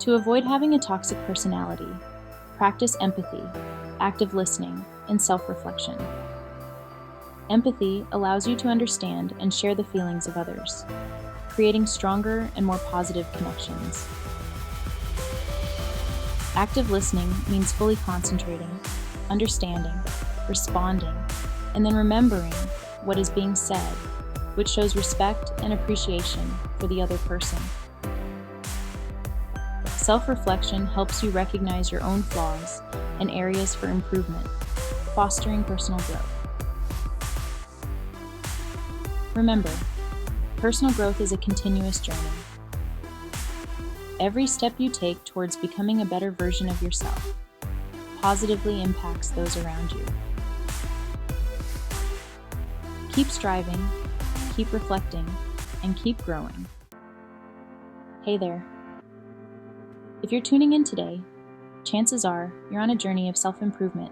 To avoid having a toxic personality, practice empathy, active listening, and self-reflection. Empathy allows you to understand and share the feelings of others, creating stronger and more positive connections. Active listening means fully concentrating, understanding, responding, and then remembering what is being said, which shows respect and appreciation for the other person. Self-reflection helps you recognize your own flaws and areas for improvement, fostering personal growth. Remember, personal growth is a continuous journey. Every step you take towards becoming a better version of yourself positively impacts those around you. Keep striving, keep reflecting, and keep growing. Hey there. If you're tuning in today, chances are you're on a journey of self-improvement.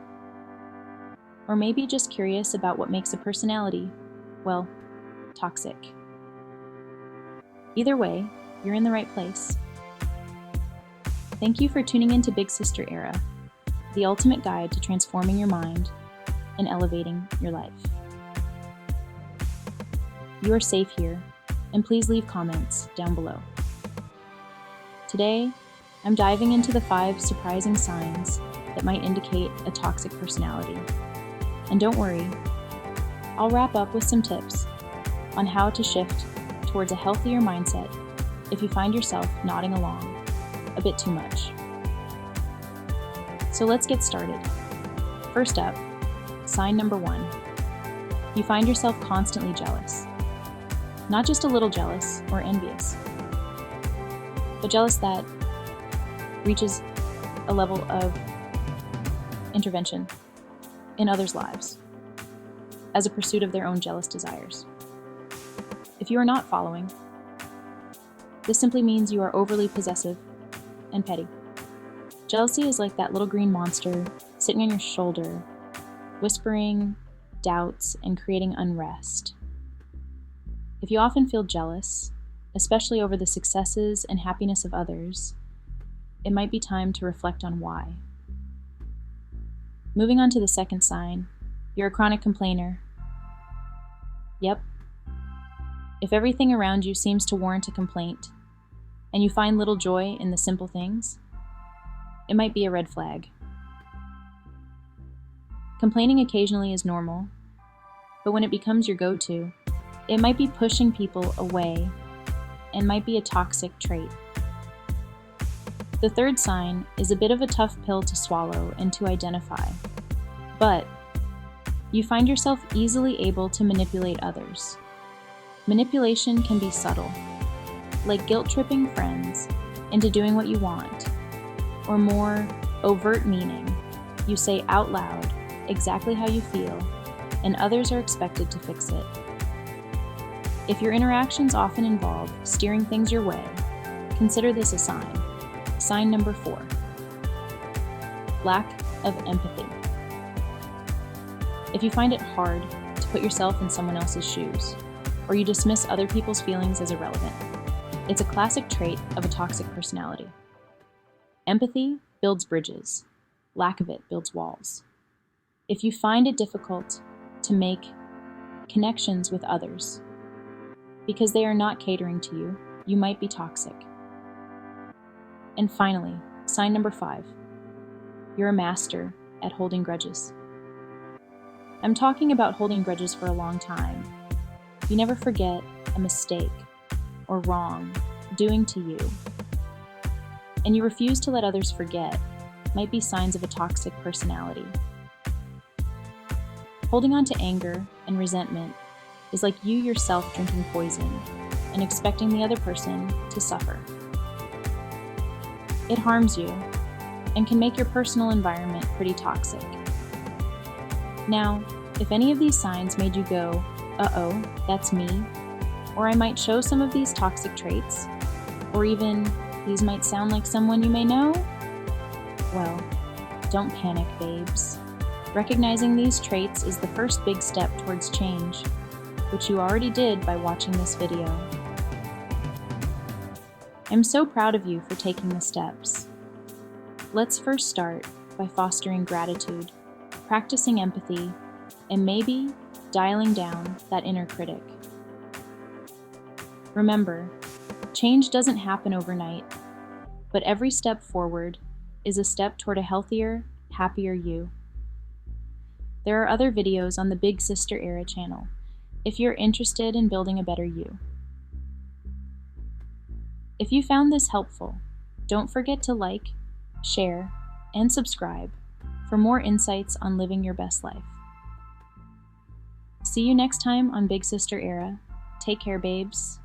Or maybe just curious about what makes a personality, well, toxic. Either way, you're in the right place. Thank you for tuning into Big Sister Era, the ultimate guide to transforming your mind and elevating your life. You are safe here, and please leave comments down below. Today, I'm diving into the 5 surprising signs that might indicate a toxic personality. And don't worry, I'll wrap up with some tips on how to shift towards a healthier mindset if you find yourself nodding along a bit too much. So let's get started. First up, sign number 1. You find yourself constantly jealous. Not just a little jealous or envious, but jealous that reaches a level of intervention in others' lives as a pursuit of their own jealous desires. If you are not following, this simply means you are overly possessive and petty. Jealousy is like that little green monster sitting on your shoulder, whispering doubts and creating unrest. If you often feel jealous, especially over the successes and happiness of others, it might be time to reflect on why. Moving on to the second sign, you're a chronic complainer. Yep. If everything around you seems to warrant a complaint, and you find little joy in the simple things, it might be a red flag. Complaining occasionally is normal, but when it becomes your go-to, it might be pushing people away and might be a toxic trait. The third sign is a bit of a tough pill to swallow and to identify, but you find yourself easily able to manipulate others. Manipulation can be subtle, like guilt-tripping friends into doing what you want, or more overt meaning, you say out loud exactly how you feel, and others are expected to fix it. If your interactions often involve steering things your way, consider this a sign. Sign number 4. Lack of empathy. If you find it hard to put yourself in someone else's shoes, or you dismiss other people's feelings as irrelevant, it's a classic trait of a toxic personality. Empathy builds bridges. Lack of it builds walls. If you find it difficult to make connections with others because they are not catering to you, you might be toxic. And finally, sign number 5. You're a master at holding grudges. I'm talking about holding grudges for a long time. You never forget a mistake or wrong doing to you, and you refuse to let others forget might be signs of a toxic personality. Holding on to anger and resentment is like you yourself drinking poison and expecting the other person to suffer. It harms you and can make your personal environment pretty toxic. Now, if any of these signs made you go, uh-oh, that's me, or I might show some of these toxic traits, or even these might sound like someone you may know, well, don't panic, babes. Recognizing these traits is the first big step towards change, which you already did by watching this video. I'm so proud of you for taking the steps. Let's first start by fostering gratitude, practicing empathy, and maybe dialing down that inner critic. Remember, change doesn't happen overnight, but every step forward is a step toward a healthier, happier you. There are other videos on the Big Sister Era channel if you're interested in building a better you. If you found this helpful, don't forget to like, share, and subscribe for more insights on living your best life. See you next time on Big Sister Era. Take care, babes.